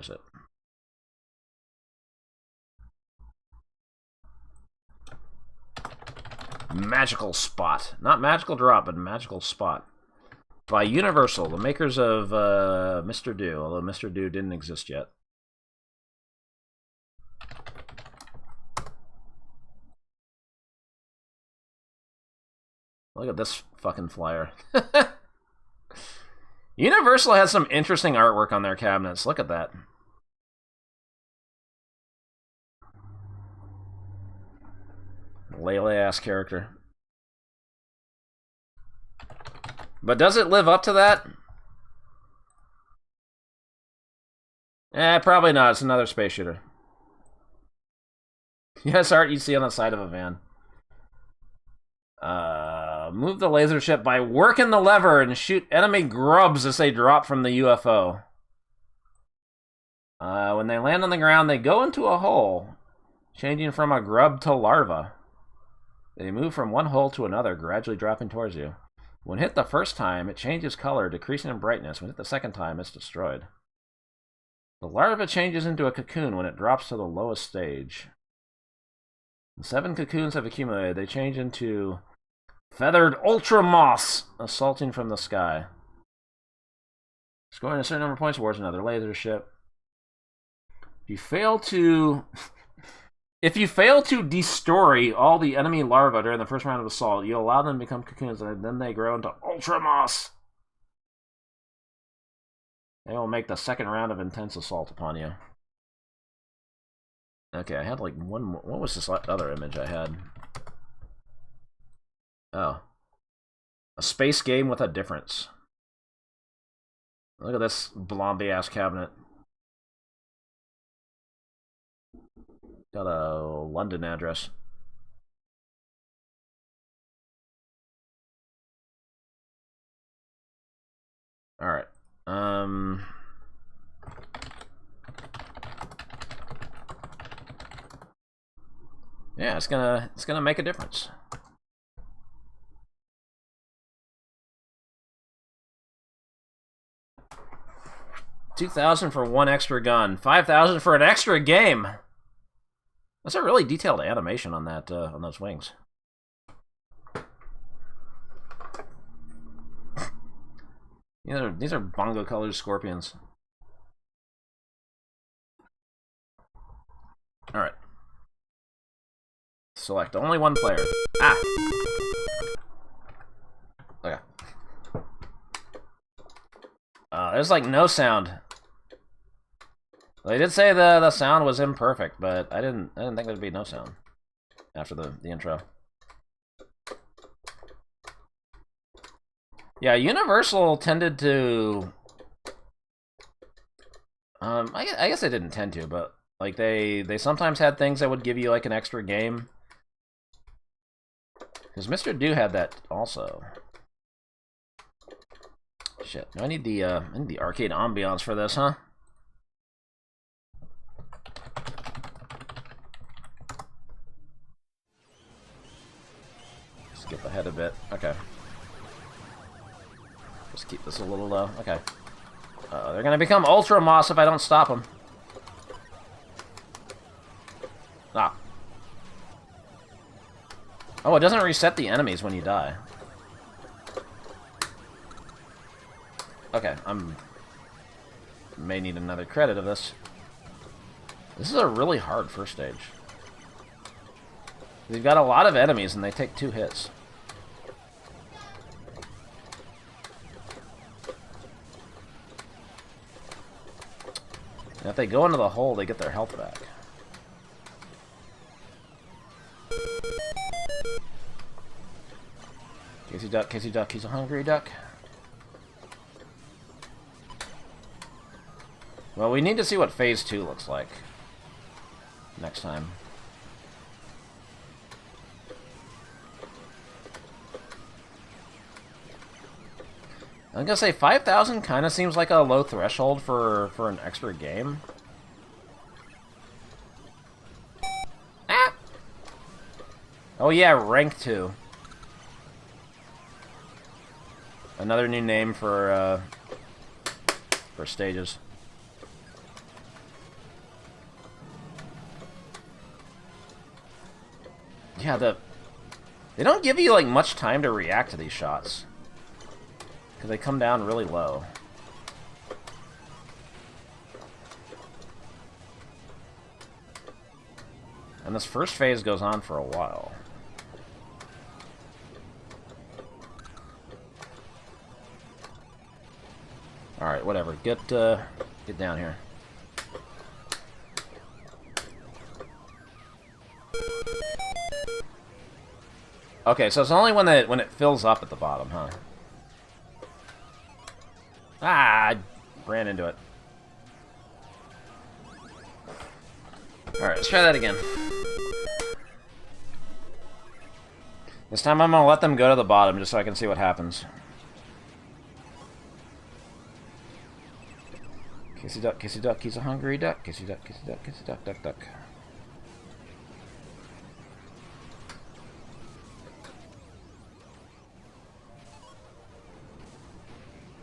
is it? Magical Spot. Not Magical Drop, but Magical Spot. By Universal, the makers of Mr. Do, although Mr. Do didn't exist yet. Look at this fucking flyer. Universal has some interesting artwork on their cabinets. Look at that. Lele-ass character. But does it live up to that? Probably not. It's another space shooter. Yes, art you see on the side of a van. Move the laser ship by working the lever and shoot enemy grubs as they drop from the UFO. When they land on the ground, they go into a hole, changing from a grub to larva. They move from one hole to another, gradually dropping towards you. When hit the first time, it changes color, decreasing in brightness. When hit the second time, it's destroyed. The larva changes into a cocoon when it drops to the lowest stage. When 7 cocoons have accumulated, they change into feathered ultra moss, assaulting from the sky. Scoring a certain number of points towards another laser ship. If you fail to destory all the enemy larvae during the first round of assault, you allow them to become cocoons, and then they grow into ultra moss. They will make the second round of intense assault upon you. Okay, I had like one more. What was this other image I had? Oh. A space game with a difference. Look at this blondie-ass cabinet. Got a London address. Alright. Yeah, it's gonna make a difference. $2,000 for one extra gun. $5,000 for an extra game. That's a really detailed animation on that on those wings. These are bongo colored scorpions. Alright. Select only one player. Ah! Okay. There's like no sound. They did say the sound was imperfect, but I didn't think there'd be no sound after the intro. Yeah, Universal tended to I guess they didn't tend to, but like they sometimes had things that would give you like an extra game. Because Mr. Do had that also. Shit, I need the arcade ambiance for this, huh? Skip ahead a bit. Okay. Just keep this a little low. Okay. They're gonna become Ultra Moss if I don't stop them. Ah. Oh, it doesn't reset the enemies when you die. Okay, may need another credit of this. This is a really hard first stage. They've got a lot of enemies and they take 2 hits. And if they go into the hole, they get their health back. Casey duck, Casey duck, he's a hungry duck. Well, we need to see what Phase 2 looks like next time. I'm gonna say 5,000 kind of seems like a low threshold for an extra game. Ah! Oh yeah, rank 2. Another new name for stages. Yeah, they don't give you, like, much time to react to these shots. Because they come down really low. And this first phase goes on for a while. Alright, whatever. Get down here. Okay, so it's only when it fills up at the bottom, huh? Ah, I ran into it. Alright, let's try that again. This time I'm gonna let them go to the bottom just so I can see what happens. Kissy duck, he's a hungry duck. Kissy duck, duck, duck.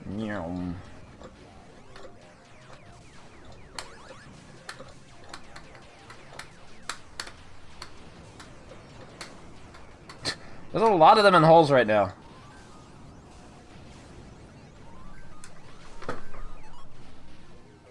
Meow. There's a lot of them in holes right now.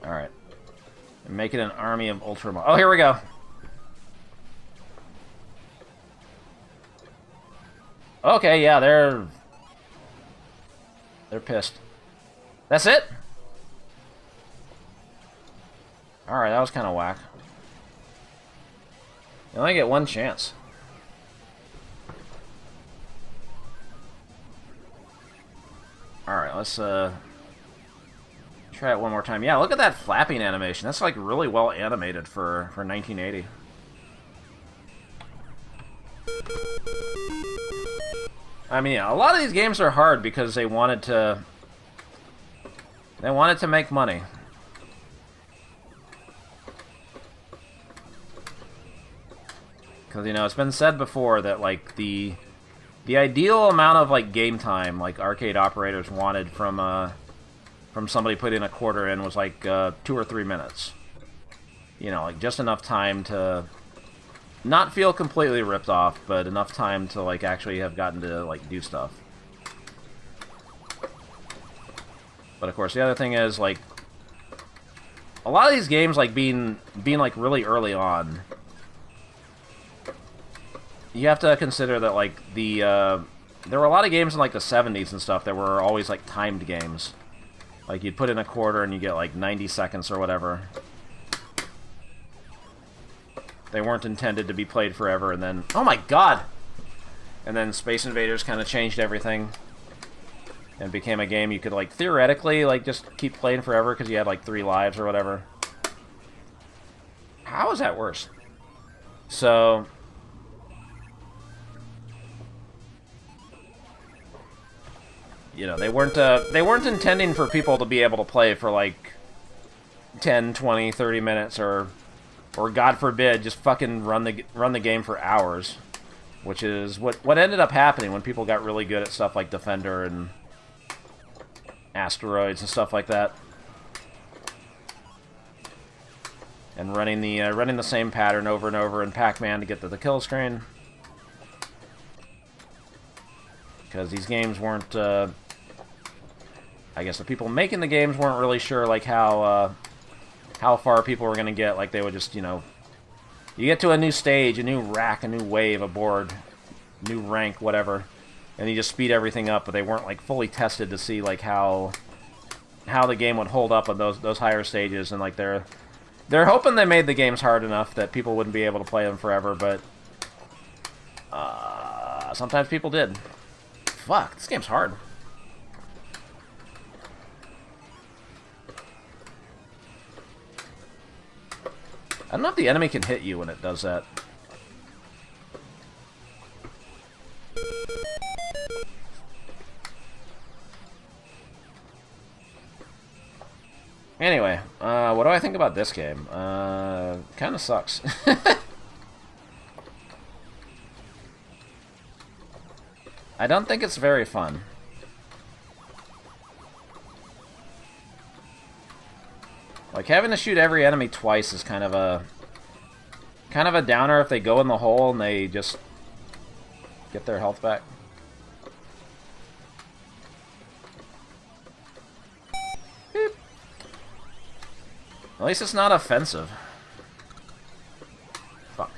Alright. I'm making an army of Ultramar. Oh, here we go. Okay, yeah, they're pissed. That's it? Alright, that was kind of whack. You only get one chance. Alright, let's try it one more time. Yeah, look at that flapping animation. That's like really well animated for 1980. I mean, yeah, a lot of these games are hard because they wanted to make money. Because, you know, it's been said before that, like, the ideal amount of, like, game time, like, arcade operators wanted from somebody putting a quarter in was, like, 2 or 3 minutes. You know, like, just enough time to not feel completely ripped off, but enough time to, like, actually have gotten to, like, do stuff. But, of course, the other thing is, like, a lot of these games, like, being like, really early on, you have to consider that, like, there were a lot of games in, like, the 70s and stuff that were always, like, timed games. Like, you'd put in a quarter and you get, like, 90 seconds or whatever. They weren't intended to be played forever, and then... Oh my god! And then Space Invaders kind of changed everything. And became a game you could, like, theoretically, like, just keep playing forever because you had, like, 3 lives or whatever. How is that worse? So... You know, they weren't intending for people to be able to play for, like, 10, 20, 30 minutes, or God forbid, just fucking run the game for hours. Which is what ended up happening when people got really good at stuff like Defender and Asteroids and stuff like that. And running the same pattern over and over in Pac-Man to get to the kill screen. Because these games weren't, I guess the people making the games weren't really sure, like, how far people were going to get. Like, they would just, you know, you get to a new stage, a new rack, a new wave, a board, new rank, whatever, and you just speed everything up, but they weren't, like, fully tested to see, like, how the game would hold up on those higher stages, and, like, they're hoping they made the games hard enough that people wouldn't be able to play them forever, but sometimes people did. Fuck, this game's hard. I don't know if the enemy can hit you when it does that. Anyway, what do I think about this game? Kinda sucks. I don't think it's very fun. Like, having to shoot every enemy twice is kind of a downer if they go in the hole and they just get their health back. Beep. At least it's not offensive. Fuck.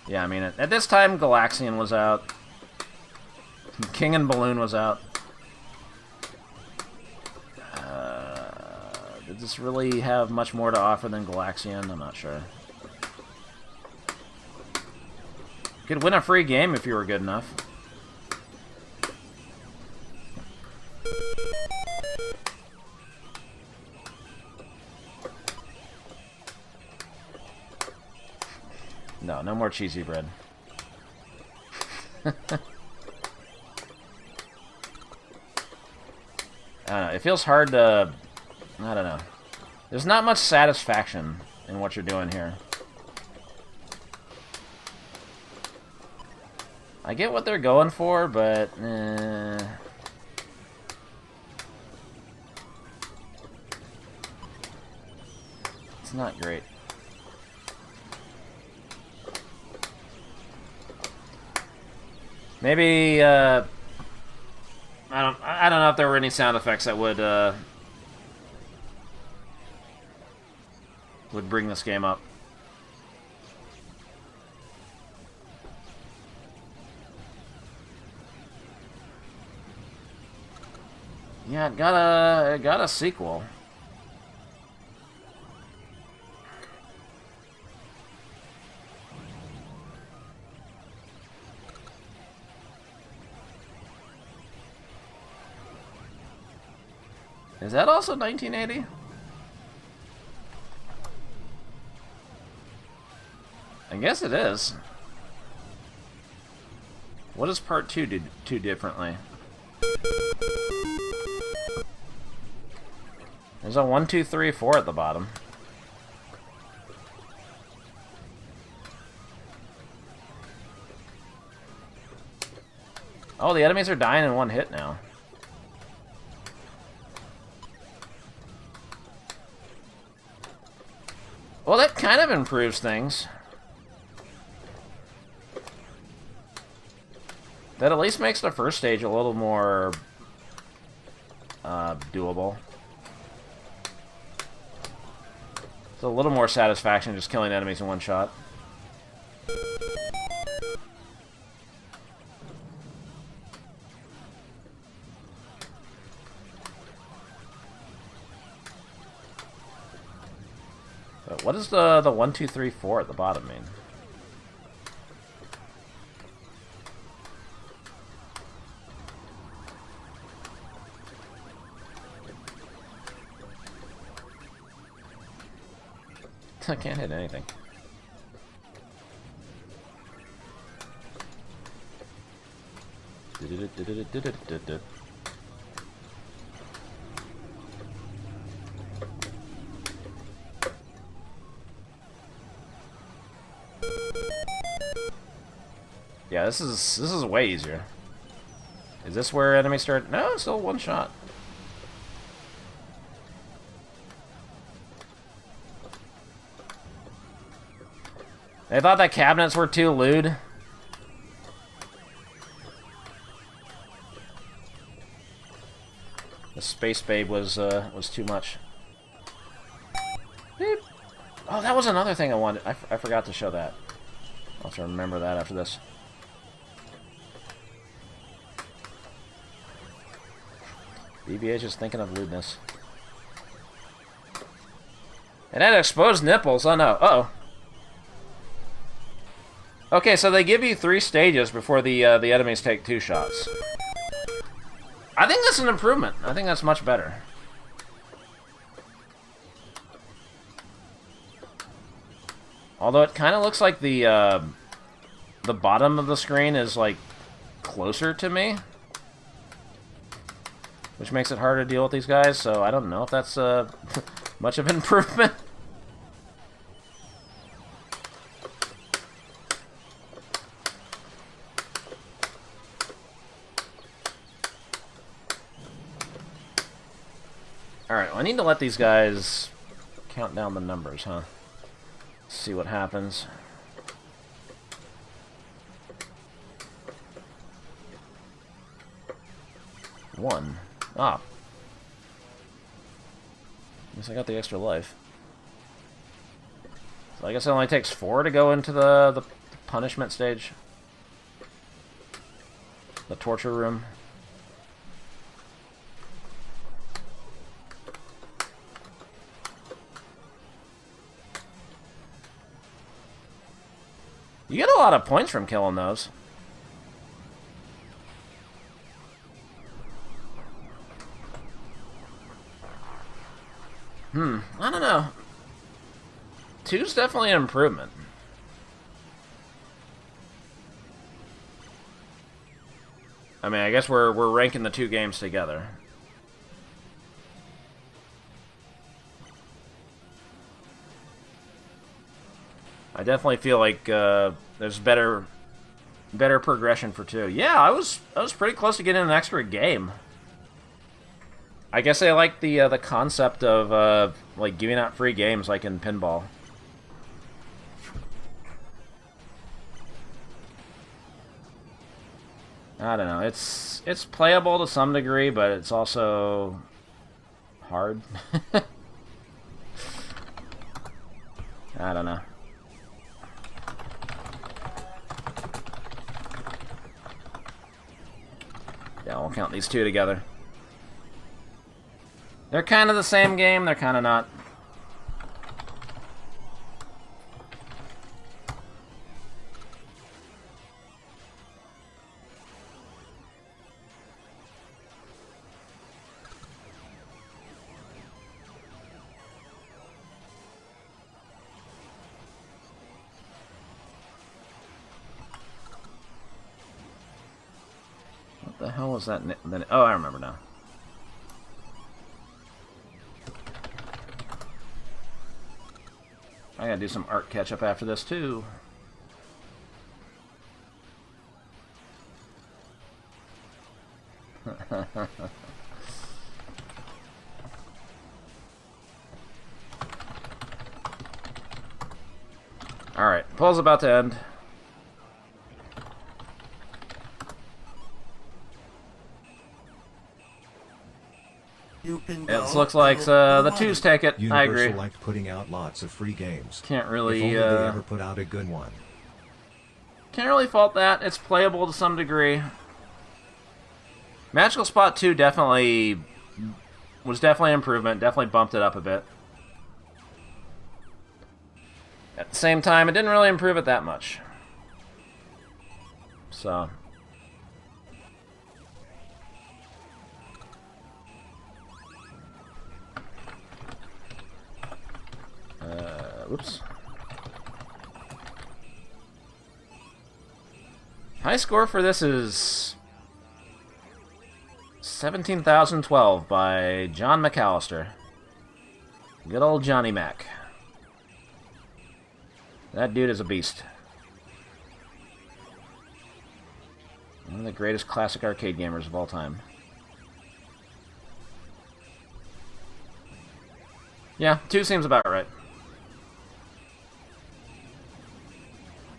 Yeah, I mean, at this time, Galaxian was out. King and Balloon was out. Did this really have much more to offer than Galaxian? I'm not sure. Could win a free game if you were good enough. No, no more cheesy bread. I don't know, it feels hard to... I don't know. There's not much satisfaction in what you're doing here. I get what they're going for, but... It's not great. Maybe, I don't know if there were any sound effects that would bring this game up. Yeah, it got a sequel. Is that also 1980? I guess it is. What does part 2 do differently? There's a 1, 2, 3, 4 at the bottom. Oh, the enemies are dying in one hit now. Well, that kind of improves things. That at least makes the first stage a little more doable. It's a little more satisfaction just killing enemies in one shot. But what does the 1, 2, 3, 4 at the bottom mean? I can't hit anything. Yeah, this is way easier. Is this where enemies start? No, it's still one shot. They thought that cabinets were too lewd. The Space Babe was too much. Beep. Oh, that was another thing I wanted. I forgot to show that. I'll have to remember that after this. BBH is thinking of lewdness. It had exposed nipples. Oh no. Uh-oh. Okay, so they give you 3 stages before the enemies take 2 shots. I think that's an improvement. I think that's much better. Although it kind of looks like the bottom of the screen is like closer to me, which makes it harder to deal with these guys. So I don't know if that's much of an improvement. Alright, well, I need to let these guys count down the numbers, huh? See what happens. One. Ah. Guess I got the extra life. So I guess it only takes 4 to go into the punishment stage. The torture room. You get a lot of points from killing those. I don't know. 2's definitely an improvement. I mean, I guess we're ranking the 2 games together. I definitely feel like there's better progression for 2. Yeah, I was pretty close to getting an extra game. I guess I like the concept of like giving out free games like in pinball. I don't know. It's playable to some degree, but it's also hard. I don't know. Yeah, we'll count these 2 together. They're kind of the same game, they're kind of not. What the hell was that? Oh, I remember now. I gotta do some art catch-up after this, too. Alright, pull's about to end. It looks like the 2's take it. Universal I agree. liked putting out lots of free games. Can't really. If only they ever put out a good one. Can't really fault that. It's playable to some degree. Magical Spot 2 was definitely an improvement. Definitely bumped it up a bit. At the same time, it didn't really improve it that much. So. Whoops. High score for this is 17,012 by John McAllister. Good old Johnny Mac. That dude is a beast. One of the greatest classic arcade gamers of all time. Yeah, 2 seems about right.